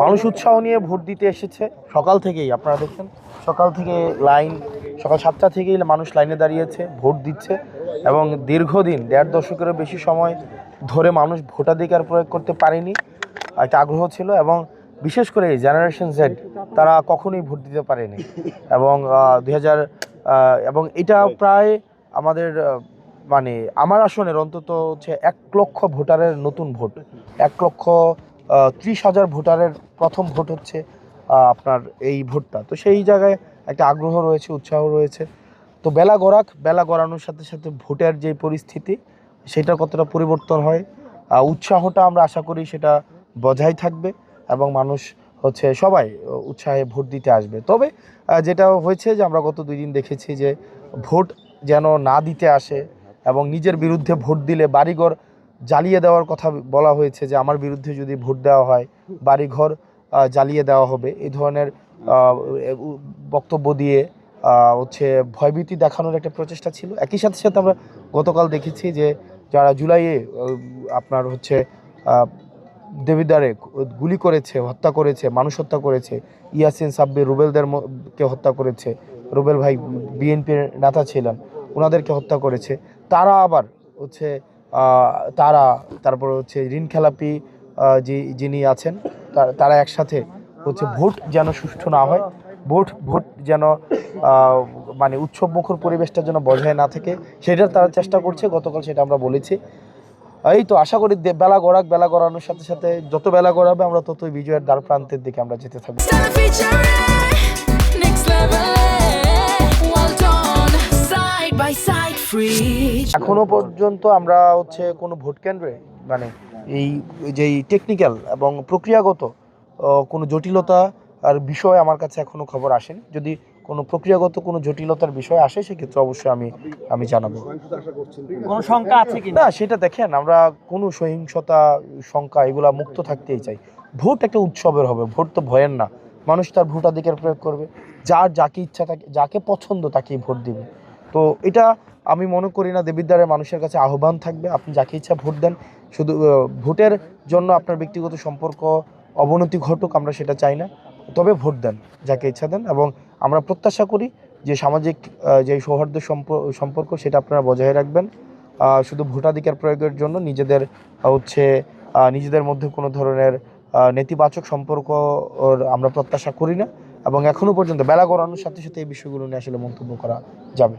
মানুষ উৎসাহ নিয়ে ভোট দিতে এসেছে সকাল থেকেই। আপনারা দেখছেন সকাল থেকে লাইন, সকাল 7টা থেকেই মানুষ লাইনে দাঁড়িয়েছে, ভোট দিচ্ছে এবং দীর্ঘদিন 1.5 দশকেরও বেশি সময় ধরে মানুষ ভোটাধিকার প্রয়োগ করতে পারেনি। একটা আগ্রহ ছিল এবং বিশেষ করে জেনারেশন জেড তারা কখনোই ভোট দিতে পারেনি এবং 2000 এবং এটা প্রায় আমাদের মানে আমার আসনের অন্তত হচ্ছে 1 লক্ষ ভোটারের নতুন ভোট, 1,30,000 ভোটারের প্রথম ভোট হচ্ছে আপনার এই ভোটটা। তো সেই জায়গায় একটা আগ্রহ রয়েছে, উৎসাহ রয়েছে। তো বেলা গড়ানোর সাথে সাথে ভোটের যে পরিস্থিতি সেটা কতটা পরিবর্তন হয়, উৎসাহটা আমরা আশা করি সেটা বজায় থাকবে এবং মানুষ হচ্ছে সবাই উৎসাহে ভোট দিতে আসবে। তবে যেটা হয়েছে যে আমরা গত 2 দিন দেখেছি যে ভোট যেন না দিতে আসে এবং নিজের বিরুদ্ধে ভোট দিলে বাড়িঘর জ্বালিয়ে দেওয়ার কথা বলা হয়েছে, যে আমার বিরুদ্ধে যদি ভোট দেওয়া হয় বাড়িঘর জ্বালিয়ে দেওয়া হবে, এই ধরনের বক্তব্য দিয়ে হচ্ছে ভয়ভীতি দেখানোর একটা প্রচেষ্টা ছিল। একই সাথে সাথে আমরা গতকাল দেখেছি যে যারা জুলাইয়ে আপনার হচ্ছে দেবিদ্বারে গুলি করেছে, হত্যা করেছে, মানুষ হত্যা করেছে, ইয়াসিন সাব্বির রুবেলদেরকে হত্যা করেছে, রুবেল ভাই বিএনপির নেতা ছিলেন, ওনাদেরকে হত্যা করেছে, তারা আবার হচ্ছে তারপর হচ্ছে ঋণ খেলাপি যিনি আছেন তারা একসাথে হচ্ছে ভোট যেন সুষ্ঠু না হয়, ভোট যেন মানে উৎসবমুখর পরিবেশটা যেন বজায় না থাকে সেটার তারা চেষ্টা করছে। গতকাল সেটা আমরা বলেছি। এই তো আশা করি বেলা গড়ানোর সাথে সাথে যত বেলা গড়াবে আমরা ততই বিজয়ের দ্বার প্রান্তের দিকে আমরা যেতে থাকবো। এখনো পর্যন্ত আমরা হচ্ছে কোনো ভোট কেন্দ্রে মানে এই যেই টেকনিক্যাল এবং প্রক্রিয়াগত কোনো জটিলতা আর বিষয় আমার কাছে এখনো খবর আসেনি। যদি কোনো প্রক্রিয়াগত কোনো জটিলতার বিষয় আসে সেক্ষেত্রে অবশ্যই আমি জানাবো। কোনো শঙ্কা আছে কি না সেটা দেখেন, আমরা কোনো সহিংসতা শঙ্কা এগুলা মুক্ত থাকতেই চাই। ভোট একটা উৎসবের হবে, ভোট তো ভয়ের না। মানুষ তার ভোটাধিকার প্রয়োগ করবে, যাকে ইচ্ছা থাকে, যাকে পছন্দ তাকেই ভোট দিবে। তো এটা আমি মনে করি না দেবিদ্বারের মানুষের কাছে আহ্বান থাকবে আপনি যাকে ইচ্ছা ভোট দেন। শুধু ভোটের জন্য আপনার ব্যক্তিগত সম্পর্ক অবনতি ঘটুক আমরা সেটা চাই না, তবে ভোট দেন, যাকে ইচ্ছা দেন। এবং আমরা প্রত্যাশা করি যে সামাজিক যে সৌহার্দ্য সম্পর্ক সেটা আপনারা বজায় রাখবেন। শুধু ভোটাধিকার প্রয়োগের জন্য নিজেদের মধ্যে কোনো ধরনের নেতিবাচক সম্পর্ক আমরা প্রত্যাশা করি না এবং এখনো পর্যন্ত বেলা গড়ানোর সাথে সাথে এই বিষয়গুলো নিয়ে আসলে মন্তব্য করা যাবে।